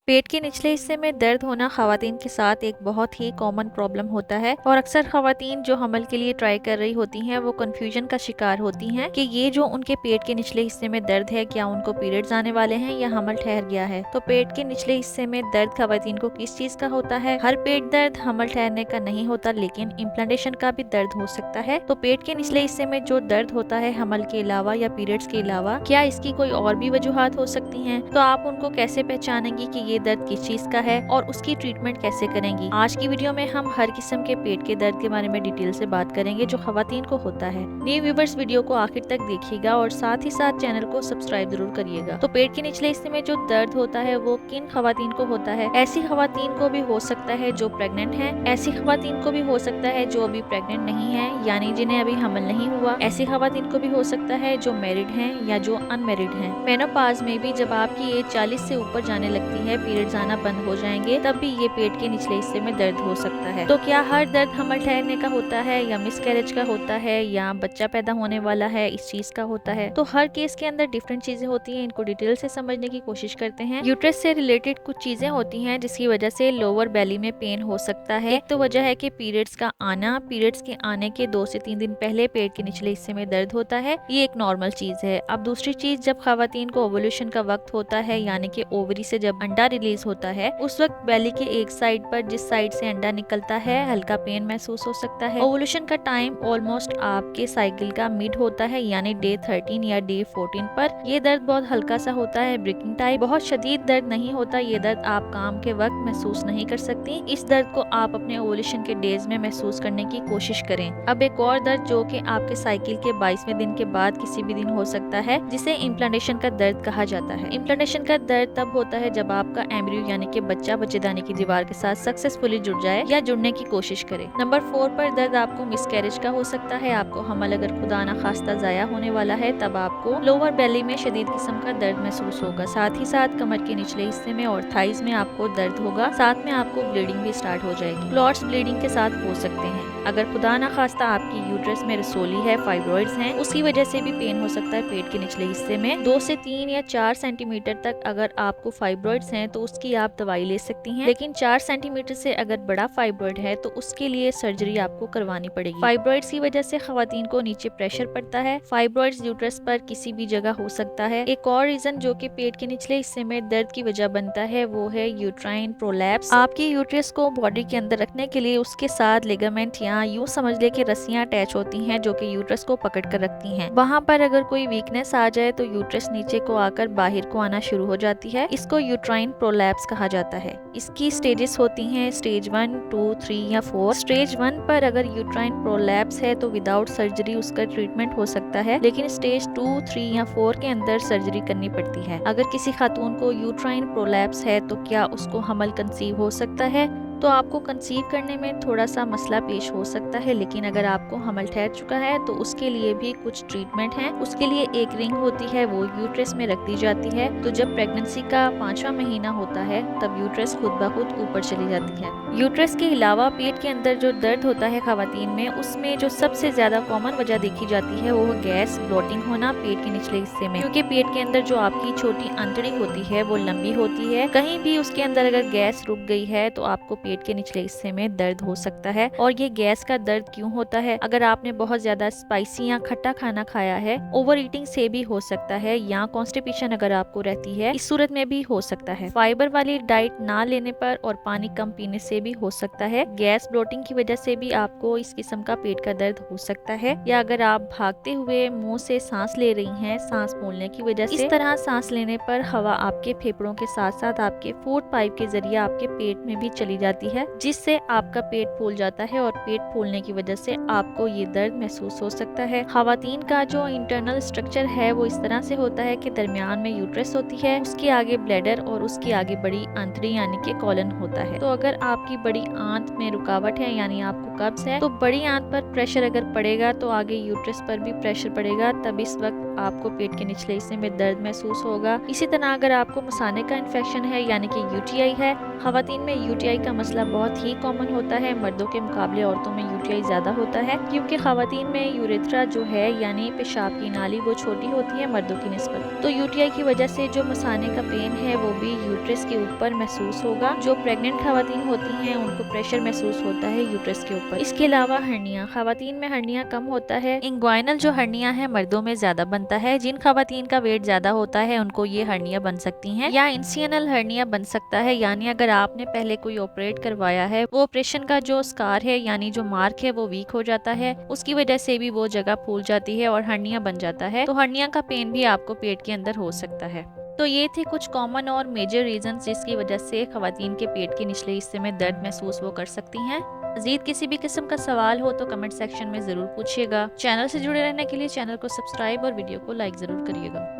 पेट के निचले हिस्से में दर्द होना खवातीन के साथ एक बहुत ही कॉमन प्रॉब्लम होता है और अक्सर खवातीन जो हमल के लिए ट्राई कर रही होती हैं वो कंफ्यूजन का शिकार होती हैं कि ये जो उनके पेट के निचले हिस्से में दर्द है क्या उनको पीरियड्स आने वाले हैं या हमल ठहर गया है। तो पेट के निचले हिस्से में दर्द खवातीन को किस चीज का होता है? हर पेट दर्द हमल ठहरने का नहीं होता, लेकिन इम्प्लांटेशन का भी दर्द हो सकता है। तो पेट के निचले हिस्से में जो दर्द होता है हमल के अलावा या पीरियड्स के अलावा, क्या इसकी कोई और भी वजूहात हो सकती हैं? तो आप उनको कैसे पहचानेंगी कि ये दर्द किस चीज का है और उसकी ट्रीटमेंट कैसे करेंगी? आज की वीडियो में हम हर किस्म के पेट के दर्द के बारे में डिटेल से बात करेंगे जो खवातीन को होता है। न्यू व्यूवर्स वीडियो को आखिर तक देखिएगा और साथ ही साथ चैनल को सब्सक्राइब जरूर करिएगा। तो पेट के निचले हिस्से में जो दर्द होता है वो किन खवातीन को होता है? ऐसी खवातीन को भी हो सकता है जो प्रेग्नेंट है, ऐसी खवातीन को भी हो सकता है जो अभी प्रेग्नेंट नहीं है यानी जिन्हें अभी हमल नहीं हुआ, ऐसी खवातीन को भी हो सकता है जो मैरिड है या जो अनमैरिड है। मेनोपॉज में भी जब आपकी एज 40 से ऊपर जाने लगती है, पीरियड्स आना बंद हो जाएंगे, तब भी ये पेट के निचले हिस्से में दर्द हो सकता है। तो क्या हर दर्द हमल ठहरने का होता है या मिसकैरेज का होता है या बच्चा पैदा होने वाला है इस चीज का होता है? तो हर केस के अंदर डिफरेंट चीजें होती हैं, इनको डिटेल से समझने की कोशिश करते हैं। यूट्रस से रिलेटेड कुछ चीजें होती हैं जिसकी वजह से लोअर बेली में पेन हो सकता है। एक तो वजह है कि पीरियड्स का आना, पीरियड्स के आने के 2 से 3 दिन पहले पेट के निचले हिस्से में दर्द होता है, ये एक नॉर्मल चीज है। अब दूसरी चीज, जब खवातीन को ओवुलेशन का वक्त होता है यानी कि ओवरी से जब अंडा रिलीज होता है, उस वक्त बेली के एक साइड पर जिस साइड से अंडा निकलता है हल्का पेन महसूस हो सकता है। ओवुलेशन का टाइम ऑलमोस्ट आपके साइकिल का मिड होता है यानी डे 13 या डे 14 पर। ये दर्द बहुत हल्का सा होता है, ब्रेकिंग टाइप, बहुत शदीद दर्द नहीं होता। ये दर्द आप काम के वक्त महसूस नहीं कर सकती। इस दर्द को आप अपने ओवुलेशन के डेज में महसूस करने की कोशिश करें। अब एक और दर्द जो कि आपके साइकिल के 22वें दिन के बाद किसी भी दिन हो सकता है, जिसे इम्प्लांटेशन का दर्द कहा जाता है। इम्प्लांटेशन का दर्द तब होता है जब आपका एम्ब्रियो यानी कि बच्चा बच्चेदानी की दीवार के साथ सक्सेसफुली जुड़ जाए या जुड़ने की कोशिश करे। नंबर 4 पर दर्द आपको मिसकैरेज का हो सकता है। आपको हमल अगर खुदा ना खास्ता जाया होने वाला है, तब आपको लोअर बेली में शदीद किस्म का दर्द महसूस होगा। साथ ही साथ कमर के निचले हिस्से में और थाइज में आपको दर्द होगा। साथ में आपको ब्लीडिंग भी स्टार्ट हो जाएगी। क्लॉट्स ब्लीडिंग के साथ हो सकते हैं। अगर खुदा ना खास्ता आपकी यूट्रस में रसोली है, फाइब्रॉइड्स हैं, उसकी वजह से भी पेन हो सकता है पेट के निचले हिस्से में। 2 से 3 या 4 सेंटीमीटर तक अगर आपको फाइब्रॉइड्स हैं तो उसकी आप दवाई ले सकती हैं, लेकिन 4 सेंटीमीटर से अगर बड़ा फाइब्रॉइड है तो उसके लिए सर्जरी आपको करवानी पड़ेगी। फाइब्रॉइड्स की वजह से खवातीन को नीचे प्रेशर पड़ता है। फाइब्रॉइड्स यूट्रस पर किसी भी जगह हो सकता है। एक और रीजन जो कि पेट के निचले हिस्से में दर्द की वजह बनता है वो है यूट्राइन प्रोलैप्स। आपकी यूट्रस को बॉडी के अंदर रखने के लिए उसके साथ लिगामेंट या यूं समझ ले कि रस्सियां अटैच होती हैं जो कि यूट्रस को पकड़ कर रखती हैं। वहां पर अगर कोई वीकनेस आ जाए तो यूट्रस नीचे को आकर बाहर को आना शुरू हो जाती है। इसको यूट्राइन प्रोलैप्स कहा जाता है। इसकी स्टेजेस होती हैं, स्टेज 1, 2, 3 या 4। स्टेज 1 पर अगर यूट्राइन प्रोलैप्स है तो विदाउट सर्जरी उसका ट्रीटमेंट हो सकता है, लेकिन स्टेज 2, 3 या 4 के अंदर सर्जरी करनी पड़ती है। अगर किसी खातून को यूट्राइन प्रोलैप्स है तो क्या उसको हमल कंसीव हो सकता है? तो आपको कंसीव करने में थोड़ा सा मसला पेश हो सकता है, लेकिन अगर आपको हमल ठहर चुका है तो उसके लिए भी कुछ ट्रीटमेंट है। उसके लिए एक रिंग होती है, वो यूट्रस में रख दी जाती है। तो जब प्रेगनेंसी का 5वां महीना होता है तब यूट्रस खुद ब खुद ऊपर चली जाती है। यूट्रस के अलावा पेट के अंदर जो दर्द होता है खवातीन में, उसमें जो सबसे ज्यादा कॉमन वजह देखी जाती है वो गैस, ब्लोटिंग होना पेट के निचले हिस्से में। क्योंकि पेट के अंदर जो आपकी छोटी अंतड़ी होती है वो लंबी होती है, कहीं भी उसके अंदर अगर गैस रुक गई है तो आपको पेट के निचले हिस्से में दर्द हो सकता है। और ये गैस का दर्द क्यों होता है? अगर आपने बहुत ज्यादा स्पाइसी या खट्टा खाना खाया है, ओवर ईटिंग से भी हो सकता है, या कॉन्स्टिपेशन अगर आपको रहती है, इस सूरत में भी हो सकता है। फाइबर वाली डाइट ना लेने पर और पानी कम पीने से भी हो सकता है। गैस ब्लोटिंग की वजह से भी आपको इस किस्म का पेट का दर्द हो सकता है। या अगर आप भागते हुए मुंह से सांस ले रही हैं, सांस फूलने की वजह से, इस तरह सांस लेने पर हवा आपके फेफड़ों के साथ साथ आपके फूड पाइप के जरिए आपके पेट में भी चली जाती है, जिससे आपका पेट फूल जाता है और पेट फूलने की वजह से आपको ये दर्द महसूस हो सकता है। खवातीन का जो इंटरनल स्ट्रक्चर है वो इस तरह से होता है कि दरमियान में यूट्रस होती है, उसके आगे ब्लैडर और उसके आगे बड़ी आंतड़ी यानी कि कॉलन होता है। तो अगर आपकी बड़ी आंत में रुकावट है यानी आपको कब्ज है, तो बड़ी आंत पर प्रेशर अगर पड़ेगा तो आगे यूट्रस पर भी प्रेशर पड़ेगा, तब इस वक्त आपको पेट के निचले हिस्से में दर्द महसूस होगा। इसी तरह अगर आपको मसाने का इन्फेक्शन है यानी कि यूटीआई है, खवातीन में यूटीआई का मसला बहुत ही कॉमन होता है। मर्दों के मुकाबले औरतों में यूटीआई ज़्यादा होता है क्योंकि ख़वातीन में यूरेथ्रा जो है यानी पेशाब की नाली वो छोटी होती है मर्दों की निस्बत। तो यूटीआई की वजह से जो मसाने का पेन है वो भी यूट्रस के ऊपर महसूस होगा। जो प्रेग्नेंट ख़वातीन होती हैं उनको प्रेशर महसूस होता है यूट्रस के ऊपर। इसके अलावा हर्निया, ख़वातीन में हर्निया कम होता है। इंग्वाइनल जो हर्निया है मर्दों में ज़्यादा बनता है। जिन ख़वातीन का वेट ज़्यादा होता है उनको ये हर्निया बन सकती हैं या इंसियनल हर्निया बन सकता है, यानी अगर आपने पहले कोई ऑपरेट करवाया है वो ऑपरेशन का जो स्कार है यानी जो मार्क है वो वीक हो जाता है, उसकी वजह से भी वो जगह फूल जाती है और हर्निया बन जाता है। तो हर्निया का पेन भी आपको पेट के अंदर हो सकता है। तो ये थे कुछ कॉमन और मेजर रीजंस जिसकी वजह से ख़वातीन के पेट के निचले हिस्से में दर्द महसूस वो कर सकती हैं। मज़ीद किसी भी किस्म का सवाल हो तो कमेंट सेक्शन में ज़रूर पूछिएगा। चैनल से जुड़े रहने के लिए चैनल को सब्सक्राइब और वीडियो को लाइक ज़रूर करिएगा।